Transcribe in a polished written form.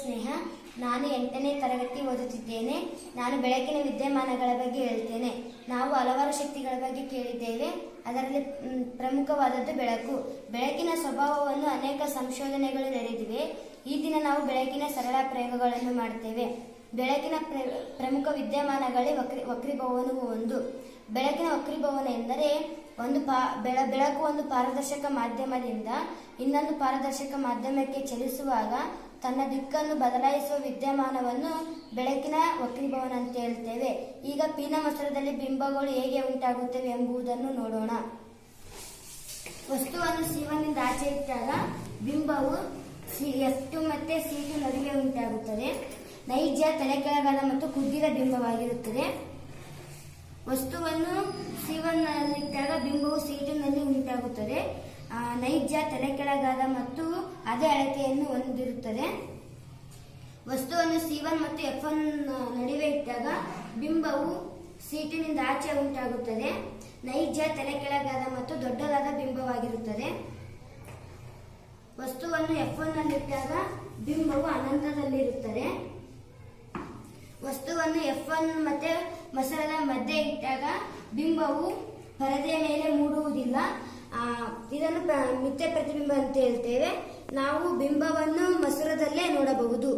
ಸ್ನೇಹ. ನಾನು 8ನೇ ತರಗತಿ ಓದುತ್ತಿದ್ದೇನೆ. ನಾನು ಬೆಳಕಿನ ವಿದ್ಯಮಾನಗಳ ಬಗ್ಗೆ ಹೇಳ್ತೇನೆ. ನಾವು ಹಲವಾರು ಶಕ್ತಿಗಳ ಬಗ್ಗೆ ಕೇಳಿದ್ದೇವೆ. ಅದರಲ್ಲಿ ಪ್ರಮುಖವಾದದ್ದು ಬೆಳಕು. ಬೆಳಕಿನ ಸ್ವಭಾವವನ್ನು ಅನೇಕ ಸಂಶೋಧನೆಗಳು ನಡೆದಿವೆ. ಈ ದಿನ ನಾವು ಬೆಳಕಿನ ಸರಳ ಪ್ರಯೋಗಗಳನ್ನು ಮಾಡುತ್ತೇವೆ. ಬೆಳಕಿನ ಪ್ರಮುಖ ವಿದ್ಯಮಾನಗಳೇ ವಕ್ರೀಭವನವು ಒಂದು. ಬೆಳಕಿನ ವಕ್ರೀಭವನ ಎಂದರೆ ಬೆಳಕು ಒಂದು ಪಾರದರ್ಶಕ ಮಾಧ್ಯಮದಿಂದ ಇನ್ನೊಂದು ಪಾರದರ್ಶಕ ಮಾಧ್ಯಮಕ್ಕೆ ಚಲಿಸುವಾಗ ತನ್ನ ದಿಕ್ಕನ್ನು ಬದಲಾಯಿಸುವ ವಿದ್ಯಮಾನವನ್ನು ಬೆಳಕಿನ ವಕ್ರೀಭವನ ಅಂತ ಹೇಳ್ತೇವೆ. ಈಗ ಪೀನಮಸರದಲ್ಲಿ ಬಿಂಬಗಳು ಹೇಗೆ ಉಂಟಾಗುತ್ತವೆ ಎಂಬುದನ್ನು ನೋಡೋಣ. ವಸ್ತುವನ್ನು C1 ನಿಂದ ಆಚೆ ಇಟ್ಟಾಗ ಬಿಂಬವು F2 ಮತ್ತು C2 ನಡುವೆ ಉಂಟಾಗುತ್ತದೆ. ನೈಜ ತಲೆಕೆಳಗಾದ ಮತ್ತು ಕುಗ್ಗಿದ ಬಿಂಬವಾಗಿರುತ್ತದೆ. ವಸ್ತುವನ್ನು C1 ನಲ್ಲಿಟ್ಟಾಗ ಬಿಂಬವು C2 ನಲ್ಲಿ ಉಂಟಾಗುತ್ತದೆ. ನೈಜ ತಲೆಕೆಳಗಾದ ಮತ್ತು ಅದೇ ಅಳತೆಯನ್ನು ಹೊಂದಿರುತ್ತದೆ. ವಸ್ತುವನ್ನು C1 ಮತ್ತು F1 ನಡುವೆ ಇಟ್ಟಾಗ ಬಿಂಬವು C2 ನಿಂದ ಆಚೆ ಉಂಟಾಗುತ್ತದೆ. ನೈಜ ತಲೆಕೆಳಗಾದ ಮತ್ತು ದೊಡ್ಡದಾದ ಬಿಂಬವಾಗಿರುತ್ತದೆ. ವಸ್ತುವನ್ನು F1 ನಲ್ಲಿಟ್ಟಾಗ ಬಿಂಬವು ಅನಂತದಲ್ಲಿರುತ್ತದೆ. ವಸ್ತುವನ್ನು F1 ಮತ್ತೆ ಮಸರದ ಮಧ್ಯೆ ಇಟ್ಟಾಗ ಬಿಂಬವು ಪರದೆಯ ಮೇಲೆ ಮೂಡುವುದಿಲ್ಲ. ಇದನ್ನು ಮಿಥ್ಯ ಪ್ರತಿಬಿಂಬ ಅಂತ ಹೇಳ್ತೇವೆ. ನಾವು ಬಿಂಬವನ್ನು ಮಸೂರದಲ್ಲೇ ನೋಡಬಹುದು.